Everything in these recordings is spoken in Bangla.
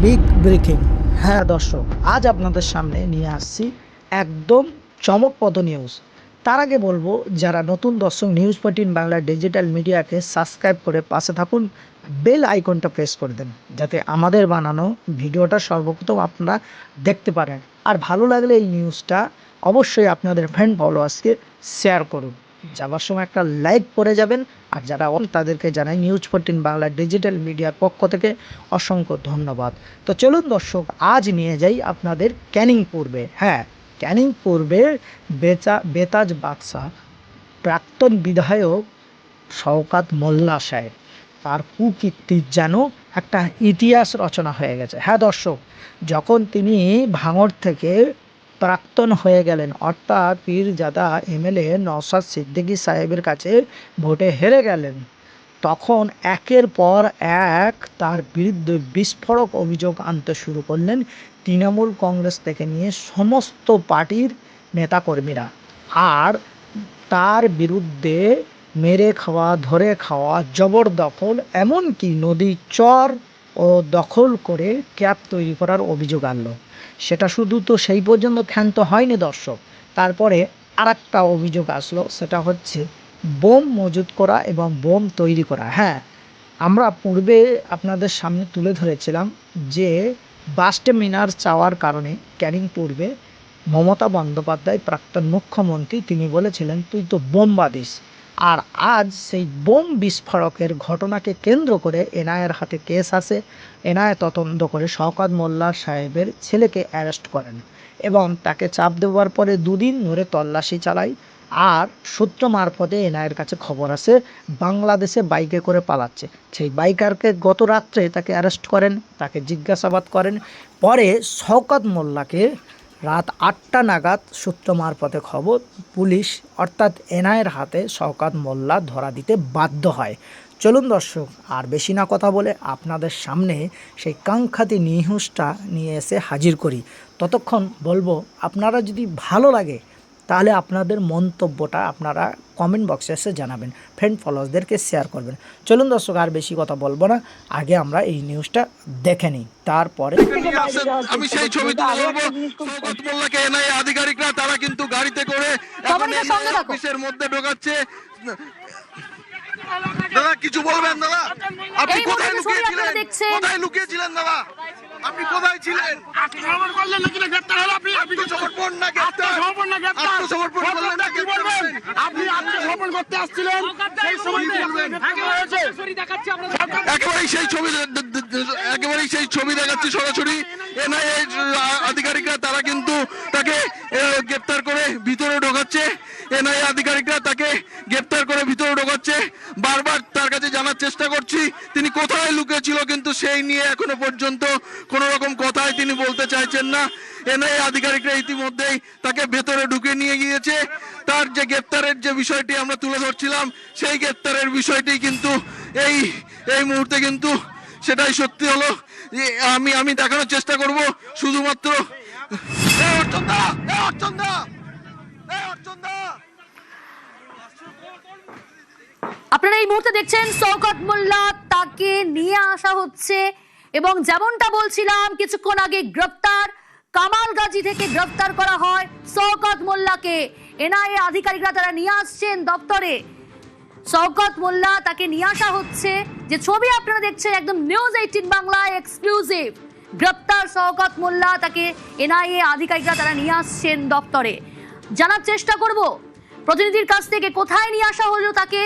Big breaking. হ্যাঁ দর্শক, আজ আপনাদের সামনে নিয়ে আসছি একদম চমকপ্রদ নিউজ। তার আগে বলবো, যারা নতুন দর্শক নিউজ 14 বাংলা ডিজিটাল মিডিয়াকে সাবস্ক্রাইব করে পাশে থাকুন, বেল আইকনটা প্রেস করে দেন, যাতে আমাদের বানানো ভিডিওটা সর্বপ্রথম আপনারা দেখতে পারেন। আর ভালো লাগলে এই নিউজটা অবশ্যই আপনাদের ফ্রেন্ড ফলোয়ার্সকে শেয়ার করুন। যাবার সময় একটা লাইক করে যাবেন। আর যারা তাদেরকে জানাই নিউজ 14 বাংলা ডিজিটাল মিডিয়ার পক্ষ থেকে অসংখ্য ধন্যবাদ। তো চলুন দর্শক, আজ নিয়ে যাই আপনাদের ক্যানিং পূর্বে। হ্যাঁ, ক্যানিং পূর্বে বেতাজ বাদশা প্রাক্তন বিধায়ক শওকত মোল্লা সাহেব, তার কুকীর্তির যেন একটা ইতিহাস রচনা হয়ে গেছে। হ্যাঁ দর্শক, যখন তিনি ভাঙড় থেকে প্রাক্তন হয়ে গেলেন, অর্থাৎ পীরজাদা এমএলএ নওশাদ সিদ্দিকী সাহেবের কাছে ভোটে হেরে গেলেন, তখন একের পর এক তার বিরুদ্ধে বিস্ফোরক অভিযোগ আনতে শুরু করলেন তৃণমূল কংগ্রেস থেকে নিয়ে সমস্ত পার্টির নেতাকর্মীরা। আর তার বিরুদ্ধে মেরে খাওয়া, ধরে খাওয়া, জবরদখল, এমনকি নদী চর ও দখল করে ক্যাপ তৈরি করার অভিযোগ আনলো। সেটা শুধু তো সেই পর্যন্ত ক্ষান্ত হয়নি দর্শক, তারপরে আরেকটা অভিযোগ আসলো, সেটা হচ্ছে বোম মজুত করা এবং বোম তৈরি করা। হ্যাঁ, আমরা পূর্বে আপনাদের সামনে তুলে ধরেছিলাম যে বাস্টে মিনার চাওয়ার কারণে ক্যানিং পূর্বে মমতা বন্দ্যোপাধ্যায় প্রাক্তন মুখ্যমন্ত্রী, তিনি বলেছিলেন তুই তো বোম বাঁধিস। আর আজ সেই বোম বিস্ফোরকের ঘটনাকে কেন্দ্র করে এনআইএর হাতে কেস আসে। এনআইএ তদন্ত করে শওকত মোল্লা সাহেবের ছেলেকে অ্যারেস্ট করেন এবং তাকে চাপ দেওয়ার পরে দুদিন ধরে তল্লাশি চালায়। আর সূত্র মারফতে এনআইএর কাছে খবর আসে বাংলাদেশে বাইকে করে পালাচ্ছে। সেই বাইকারকে গত রাত্রে তাকে অ্যারেস্ট করেন, তাকে জিজ্ঞাসাবাদ করেন। পরে শওকত মোল্লাকে রাত 8টা নাগাদ সূত্র মারফতে খবর, পুলিশ অর্থাৎ এনআইএর হাতে শওকত মোল্লা ধরা দিতে বাধ্য হয়। চলুন দর্শক, আর বেশি না কথা বলে আপনাদের সামনে সেই কাঙ্ক্ষাতি নিউজটা নিয়ে এসে হাজির করি। ততক্ষণ বলবো, আপনারা যদি ভালো লাগে তাহলে আপনাদের মন্তব্যটা আপনারা কমেন্ট বক্সে এসে জানাবেন, ফ্রেন্ড ফলোয়ার্সদেরকে শেয়ার করবেন। চলুন দর্শক, আর বেশি কথা বলবো না, আগে আমরা এই নিউজটা দেখে নিই, তারপরে আমি সেই ছবি তুলে ধরবো। শওকত মোল্লাকে এনআইএ আধিকারিকরা তারা কিন্তু গাড়িতে করে অফিসের মধ্যে ঢোকাচ্ছে। দাদা কিছু বলবেন? দাদা আপনি কোথায় লুকিয়েছিলেন? কোথায় লুকিয়েছিলেন দাদা? আপনি কোথায় ছিলেন? আত্মসমর্পণ করলেন নাকি গ্রেফতার হলো? আপনি আত্মসমর্পণ না গ্রেফতার? আত্মসমর্পণ করলেন না গ্রেফতার? আপনি আত্মসমর্পণ করতে আসছিলেন, সেই সময় একেবারেই সেই ছবি দেখাচ্ছে সরাসরি। এনআইএ আধিকারিকরা তারা কিন্তু তাকে গ্রেফতার করে ভিতরে ঢোকাচ্ছে। এনআইএ আধিকারিকরা তাকে গ্রেফতার করে ভিতরে ঢোকাচ্ছে। বারবার তার কাছে জানার চেষ্টা করছি তিনি কোথায় লুকিয়েছিল, কিন্তু সেই নিয়ে এখনো পর্যন্ত কোনো রকম কথাই তিনি বলতে চাইছেন না। এনআইএ আধিকারিকরা ইতিমধ্যেই তাকে ভেতরে ঢুকে নিয়ে গিয়েছে। তার যে গ্রেপ্তারের যে বিষয়টি আমরা তুলে ধরছিলাম, সেই গ্রেপ্তারের বিষয়টি কিন্তু এই মুহূর্তে কিন্তু সেটাই সত্যি হলো। আমি দেখানোর চেষ্টা করব শুধুমাত্র। আপনারা এই মুহূর্তে দেখছেন শওকত মোল্লা, তাকে নিয়ে আসা হচ্ছে এবং যেমনটা বলছিলাম কিছুক্ষণ আগে, গ্রেফতার কামালগাজী থেকে গ্রেফতার করা হয় শওকত মোল্লাকে। এনআইএ আধিকারিকরা তারা নিয়ে আসছেন দপ্তরে। শওকত মোল্লা, তাকে নিয়ে আসা হচ্ছে। যে ছবি আপনারা দেখছেন একদম নিউজ 18 বাংলা এক্সক্লুসিভ। গ্রেফতার শওকত মোল্লা, তাকে এনআইএ আধিকারিকরা তারা নিয়ে আসছেন দপ্তরে। জানার চেষ্টা করব প্রতিনিধির কাছ থেকে কোথায় নিয়ে আসা হলো তাকে।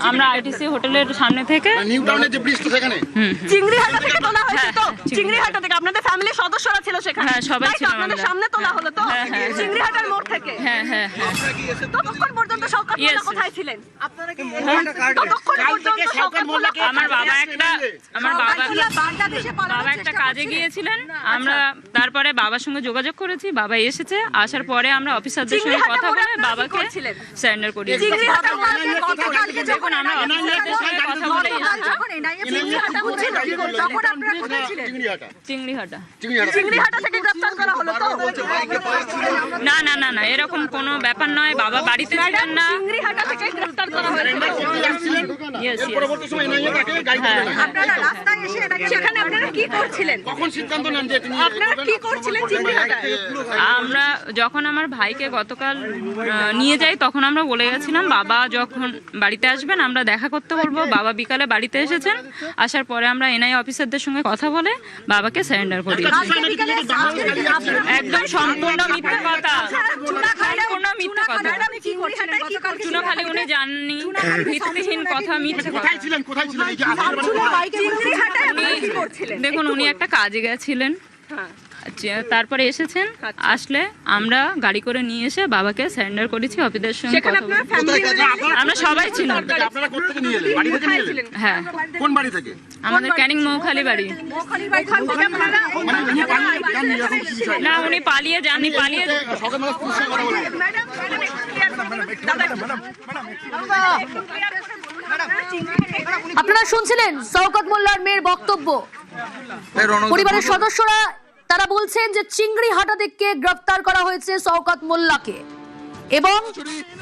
আমরা আইটিসি হোটেলের সামনে থেকে, নিউ টাউনের যে ব্রিজ, তো সেখানে চিংড়িহাটা থেকে তোলা হয়েছে তো? চিংড়িহাটা থেকে আপনাদের ফ্যামিলির সদস্যরা ছিল সেখানে? হ্যাঁ, সবাই ছিল। আপনাদের সামনে তোলা হলো তো? চিংড়িহাটার মোড় থেকে? হ্যাঁ হ্যাঁ হ্যাঁ। ততক্ষণ পর্যন্ত শওকত মোল্লা কোথায় ছিলেন? আপনারা কি ততক্ষণ পর্যন্ত শওকত মোল্লাকে? আমার বাবা একটা কাজে গিয়েছিলেন। আমরা তারপরে বাবার সঙ্গে যোগাযোগ করেছি, বাবা এসেছে। আসার পরে আমরা অফিসারদের সঙ্গে কথা বলে বাবাকে সারেন্ডার করিয়েছি। যখন আমরা অফিসারদের সঙ্গে কথা বলে চিংড়িহাটা থেকে গ্রেফতার করা হলো তো? না না না না, এরকম কোনো ব্যাপার নয়। বাবা বাড়িতে ছিলেন না। চিংড়িহাটা থেকে গ্রেফতার করা হয়েছে। এর পরবর্তী সময় এনআইএ তাকে গাইড করে। আপনারা রাস্তায় এসে সেখানে আপনারা কি করছিলেন? কখন সিদ্ধান্ত নেন যে তিনি আপনারা কি করছিলেন চিংড়িহাটায়? আমরা যখন আমার ভাইকে গতকাল নিয়ে যাই তখন আমরা বলে গেছিলাম বাবা যখন বাড়িতে আসবেন আমরা দেখা করতে বলবো। বাবা বিকালে বাড়িতে এসেছেন, আসার পরে আমরা এনআইএ অফিসারদের সঙ্গে কথা বলে বাবাকে সারেন্ডার করি। একদম সম্পূর্ণ মিথ্যা কথা, সম্পূর্ণ মিথ্যা কথা। চুনাখালি উনি জাননি, ভিত্তিহীন কথা, মিথ্যে কথা। কোথায় ছিলেন এই যে আজকের দেখুন উনি একটা কাজে গেছিলেন, তারপরে এসেছেন, আসলে আমরা গাড়ি করে নিয়ে এসে বাবাকে সারেন্ডার করেছি। অফিসের সঙ্গে কথা বলে আমরা সবাই ছিলাম। আপনারা কোথা থেকে নিয়ে এলেন? বাড়ি থেকে নিয়ে এলেন? হ্যাঁ, কোন বাড়ি থেকে? আমাদের ক্যানিং মৌখালি বাড়ি। মানে উনি পালিয়ে যাননি এরকম কি বিষয়? না উনি পালিয়ে যাননি, পালিয়ে সকালবেলা পুলিশের সঙ্গে কথা বলবেন। আপনারা শুনছিলেন শওকত মোল্লার মেয়ের বক্তব্য। পরিবারের সদস্যরা তারা বলছেন যে চিংড়িহাটা থেকে গ্রেফতার করা হয়েছে শওকত মোল্লাকে এবং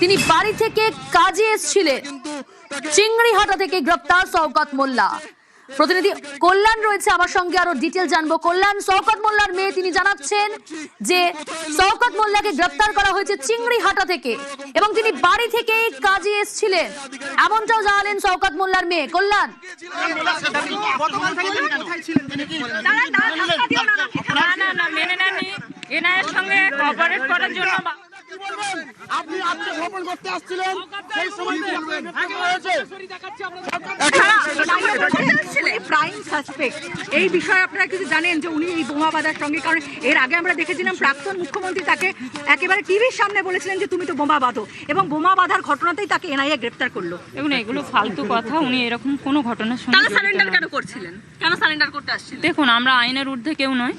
তিনি বাড়ি থেকে কাজে এসেছিলেন। চিংড়িহাটা থেকে গ্রেফতার শওকত মোল্লা। প্রতিনিধি কল্যাণ রয়েছে আমার সঙ্গে, আরো ডিটেল জানবো। কল্যাণ, শওকত মোল্লার মেয়ে তিনি জানাচ্ছেন যে শওকত মোল্লাকে গ্রেফতার করা হয়েছে চিংড়িহাটা থেকে এবং তিনি বাড়ি থেকে কাজে এসেছিলেন, এমনটাও জানালেন শওকত মোল্লার মেয়ে। কল্যাণ, না মেনে নেননি, এনআইএর সঙ্গে কোঅপারেট করার জন্য আপনি আত্মগোপন করতে আসছিলেন, সেই সময় হয়েছে। প্রাইম সাসপেক্ট এই বিষয়ে আপনারা কিছু জানেন যে উনি এই বোমা বাঁধার সঙ্গে, কারণ এর আগে আমরা দেখেছিলাম প্রাক্তন মুখ্যমন্ত্রী তাকে একেবারে টিভির সামনে বলেছিলেন যে তুমি তো বোমা বাঁধো, এবং বোমা বাঁধার ঘটনাতেই তাকে এনআইএ গ্রেফতার করলো। এবং এগুলো ফালতু কথা, উনি এরকম কোনো ঘটনার সঙ্গে তাহলে সারেন্ডার কেন করছিলেন? কেন সারেন্ডার করতে আসছিলেন? দেখুন আমরা আইনের ঊর্ধ্বে কেউ নয়,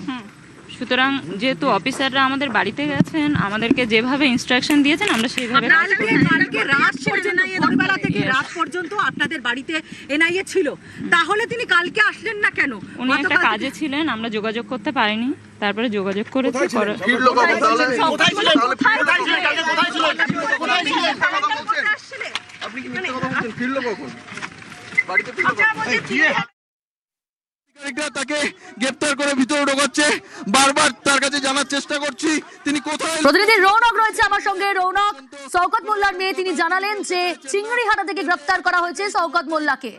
সুতরাং যেহেতু অফিসাররা আমাদের বাড়িতে গেছেন, আমাদেরকে যেভাবে ইনস্ট্রাকশন দিয়েছেন আমরা সেইভাবে কালকে রাত পর্যন্ত, ভোরবেলা থেকে রাত পর্যন্ত আপনাদের বাড়িতে এনআইএ ছিল, তাহলে তিনি কালকে আসলেন না কেন? উনি একটা কাজে ছিলেন, আমরা যোগাযোগ করতে পারিনি, তারপরে যোগাযোগ করেছি। তাকে গ্রেফতার করে ভিতরে ঢোকাচ্ছে, বারবার তার কাছে জানার চেষ্টা করছি তিনি কোথায়। প্রতিনিধি রৌনক রয়েছে আমার সঙ্গে। রৌনক, শওকত মোল্লার মেয়ে তিনি জানালেন যে চিংড়িহাটা থেকে গ্রেফতার করা হয়েছে শওকত মোল্লাকে।